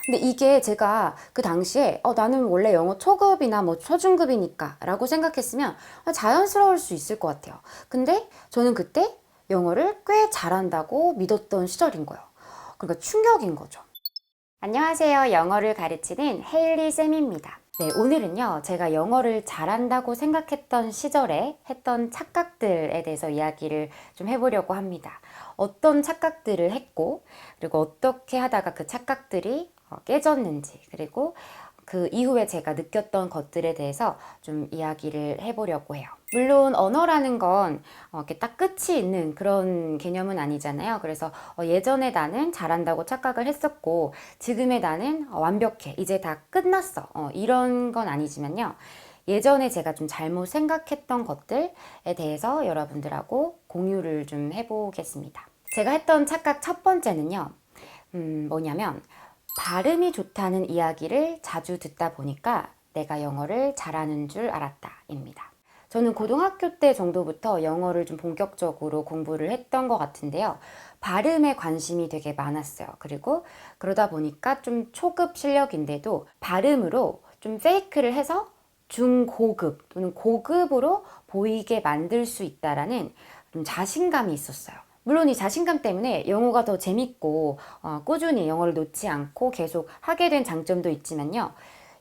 근데 이게 제가 그 당시에 나는 원래 영어 초급이나 뭐 초중급이니까 라고 생각했으면 자연스러울 수 있을 것 같아요. 근데 저는 그때 영어를 꽤 잘한다고 믿었던 시절인 거예요. 그러니까 충격인 거죠. 안녕하세요. 영어를 가르치는 헤일리 쌤입니다. 네, 오늘은요, 제가 영어를 잘한다고 생각했던 시절에 했던 착각들에 대해서 이야기를 좀 해보려고 합니다. 어떤 착각들을 했고, 그리고 어떻게 하다가 그 착각들이 깨졌는지, 그리고 그 이후에 제가 느꼈던 것들에 대해서 좀 이야기를 해보려고 해요. 물론 언어라는 건 이렇게 딱 끝이 있는 그런 개념은 아니잖아요. 그래서 예전에 나는 잘한다고 착각을 했었고 지금의 나는 완벽해. 이제 다 끝났어. 이런 건 아니지만요. 예전에 제가 좀 잘못 생각했던 것들에 대해서 여러분들하고 공유를 좀 해보겠습니다. 제가 했던 착각 첫 번째는요. 뭐냐면 발음이 좋다는 이야기를 자주 듣다 보니까 내가 영어를 잘하는 줄 알았다입니다. 저는 고등학교 때 정도부터 영어를 좀 본격적으로 공부를 했던 것 같은데요. 발음에 관심이 되게 많았어요. 그리고 그러다 보니까 좀 초급 실력인데도 발음으로 좀 페이크를 해서 중고급 또는 고급으로 보이게 만들 수 있다라는 좀 자신감이 있었어요. 물론 이 자신감 때문에 영어가 더 재밌고 꾸준히 영어를 놓지 않고 계속 하게 된 장점도 있지만요.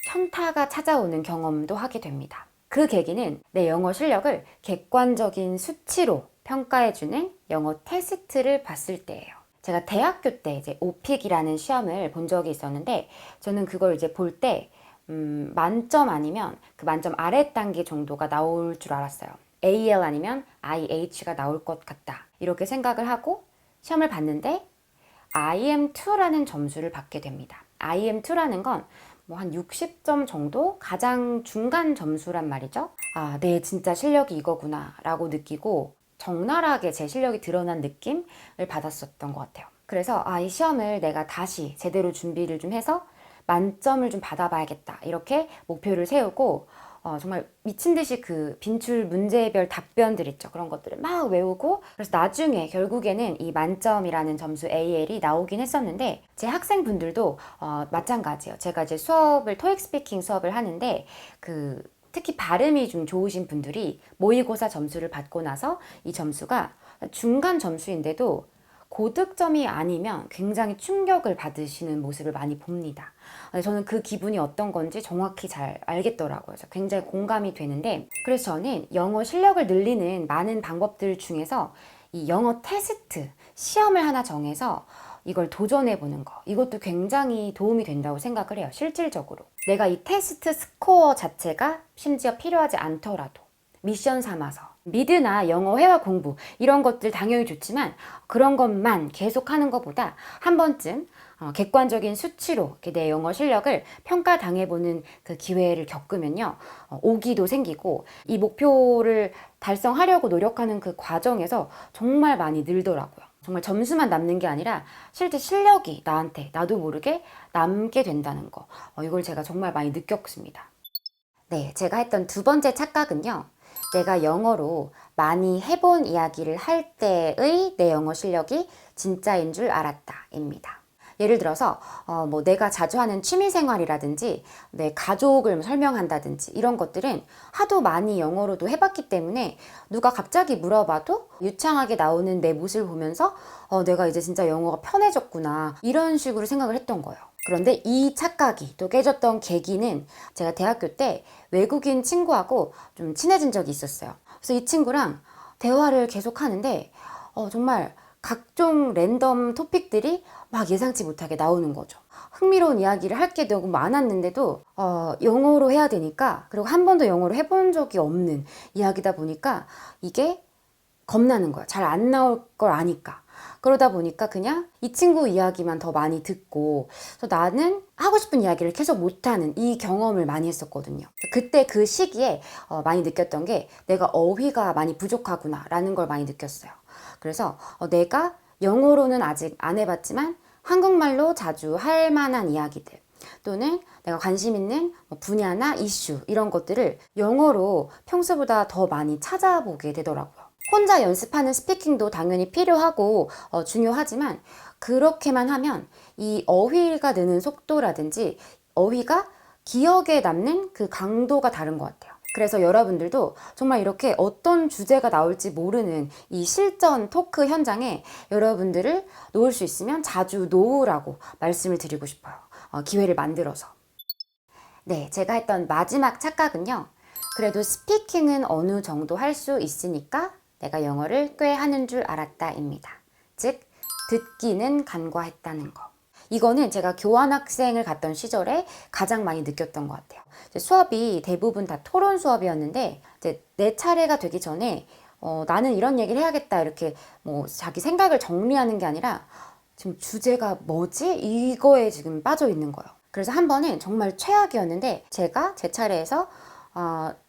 현타가 찾아오는 경험도 하게 됩니다. 그 계기는 내 영어 실력을 객관적인 수치로 평가해주는 영어 테스트를 봤을 때예요. 제가 대학교 때 이제 오픽이라는 시험을 본 적이 있었는데 저는 그걸 이제 볼 때 만점 아니면 그 만점 아래 단계 정도가 나올 줄 알았어요. AL 아니면 IH가 나올 것 같다. 이렇게 생각을 하고 시험을 봤는데 IM2라는 점수를 받게 됩니다. IM2라는 건 뭐 한 60점 정도? 가장 중간 점수란 말이죠. 아, 네, 진짜 실력이 이거구나 라고 느끼고 적나라하게 제 실력이 드러난 느낌을 받았었던 것 같아요. 그래서 이 시험을 내가 다시 제대로 준비를 좀 해서 만점을 좀 받아봐야겠다. 이렇게 목표를 세우고 정말 미친 듯이 그 빈출 문제별 답변들 있죠. 그런 것들을 막 외우고 그래서 나중에 결국에는 이 만점이라는 점수 AL이 나오긴 했었는데 제 학생분들도 마찬가지예요. 제가 이제 수업을 토익 스피킹 수업을 하는데 그 특히 발음이 좀 좋으신 분들이 모의고사 점수를 받고 나서 이 점수가 중간 점수인데도 고득점이 아니면 굉장히 충격을 받으시는 모습을 많이 봅니다. 저는 그 기분이 어떤 건지 정확히 잘 알겠더라고요. 그래서 굉장히 공감이 되는데 그래서 저는 영어 실력을 늘리는 많은 방법들 중에서 이 영어 테스트, 시험을 하나 정해서 이걸 도전해 보는 거 이것도 굉장히 도움이 된다고 생각을 해요. 실질적으로 내가 이 테스트 스코어 자체가 심지어 필요하지 않더라도 미션 삼아서 미드나 영어 회화 공부 이런 것들 당연히 좋지만 그런 것만 계속 하는 것보다 한 번쯤 객관적인 수치로 이렇게 내 영어 실력을 평가당해보는 그 기회를 겪으면요 오기도 생기고 이 목표를 달성하려고 노력하는 그 과정에서 정말 많이 늘더라고요. 정말 점수만 남는 게 아니라 실제 실력이 나한테 나도 모르게 남게 된다는 거 이걸 제가 정말 많이 느꼈습니다. 네, 제가 했던 두 번째 착각은요. 내가 영어로 많이 해본 이야기를 할 때의 내 영어 실력이 진짜인 줄 알았다입니다. 예를 들어서 뭐 내가 자주 하는 취미생활이라든지 내 가족을 설명한다든지 이런 것들은 하도 많이 영어로도 해봤기 때문에 누가 갑자기 물어봐도 유창하게 나오는 내 모습을 보면서 내가 이제 진짜 영어가 편해졌구나 이런 식으로 생각을 했던 거예요. 그런데 이 착각이 또 깨졌던 계기는 제가 대학교 때 외국인 친구하고 좀 친해진 적이 있었어요. 그래서 이 친구랑 대화를 계속 하는데 정말 각종 랜덤 토픽들이 막 예상치 못하게 나오는 거죠. 흥미로운 이야기를 할 게 너무 많았는데도 영어로 해야 되니까 그리고 한 번도 영어로 해본 적이 없는 이야기다 보니까 이게 겁나는 거야. 잘 안 나올 걸 아니까. 그러다 보니까 그냥 이 친구 이야기만 더 많이 듣고 그래서 나는 하고 싶은 이야기를 계속 못하는 이 경험을 많이 했었거든요. 그때 그 시기에 많이 느꼈던 게 내가 어휘가 많이 부족하구나 라는 걸 많이 느꼈어요. 그래서 내가 영어로는 아직 안 해봤지만 한국말로 자주 할 만한 이야기들 또는 내가 관심 있는 분야나 이슈 이런 것들을 영어로 평소보다 더 많이 찾아보게 되더라고요. 혼자 연습하는 스피킹도 당연히 필요하고 중요하지만 그렇게만 하면 이 어휘가 느는 속도라든지 어휘가 기억에 남는 그 강도가 다른 것 같아요. 그래서 여러분들도 정말 이렇게 어떤 주제가 나올지 모르는 이 실전 토크 현장에 여러분들을 놓을 수 있으면 자주 놓으라고 말씀을 드리고 싶어요. 기회를 만들어서. 네, 제가 했던 마지막 착각은요. 그래도 스피킹은 어느 정도 할 수 있으니까 내가 영어를 꽤 하는 줄 알았다입니다. 즉, 듣기는 간과했다는 거. 이거는 제가 교환학생을 갔던 시절에 가장 많이 느꼈던 것 같아요. 수업이 대부분 다 토론 수업이었는데 이제 내 차례가 되기 전에 나는 이런 얘기를 해야겠다 이렇게 뭐 자기 생각을 정리하는 게 아니라 지금 주제가 뭐지? 이거에 지금 빠져 있는 거예요. 그래서 한 번은 정말 최악이었는데 제가 제 차례에서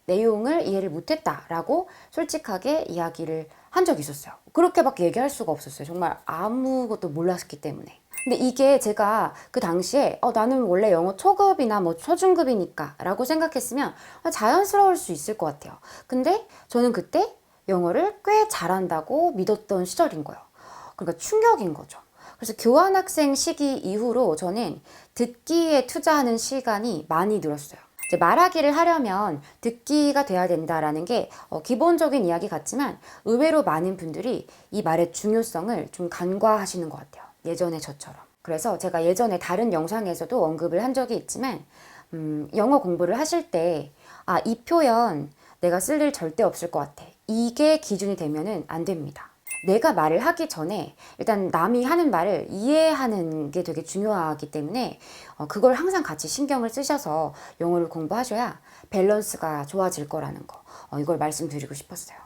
내용을 이해를 못했다라고 솔직하게 이야기를 한 적이 있었어요. 그렇게밖에 얘기할 수가 없었어요. 정말 아무것도 몰랐기 때문에. 근데 이게 제가 그 당시에 나는 원래 영어 초급이나 뭐 초중급이니까 라고 생각했으면 자연스러울 수 있을 것 같아요. 근데 저는 그때 영어를 꽤 잘한다고 믿었던 시절인 거예요. 그러니까 충격인 거죠. 그래서 교환학생 시기 이후로 저는 듣기에 투자하는 시간이 많이 늘었어요. 이제 말하기를 하려면 듣기가 돼야 된다라는 게 기본적인 이야기 같지만 의외로 많은 분들이 이 말의 중요성을 좀 간과하시는 것 같아요. 예전에 저처럼. 그래서 제가 예전에 다른 영상에서도 언급을 한 적이 있지만 영어 공부를 하실 때 이 표현 내가 쓸 일 절대 없을 것 같아. 이게 기준이 되면은 안 됩니다. 내가 말을 하기 전에 일단 남이 하는 말을 이해하는 게 되게 중요하기 때문에 그걸 항상 같이 신경을 쓰셔서 영어를 공부하셔야 밸런스가 좋아질 거라는 거 이걸 말씀드리고 싶었어요.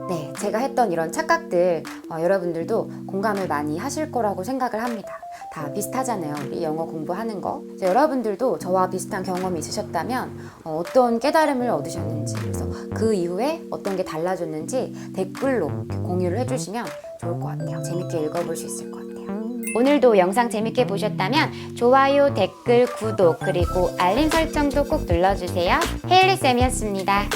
네, 제가 했던 이런 착각들 여러분들도 공감을 많이 하실 거라고 생각을 합니다. 다 비슷하잖아요. 우리 영어 공부하는 거. 여러분들도 저와 비슷한 경험이 있으셨다면 어떤 깨달음을 얻으셨는지 그래서 그 이후에 어떤 게 달라졌는지 댓글로 공유를 해주시면 좋을 것 같아요. 재밌게 읽어볼 수 있을 것 같아요. 오늘도 영상 재밌게 보셨다면 좋아요, 댓글, 구독 그리고 알림 설정도 꼭 눌러주세요. 헤일리 쌤이었습니다.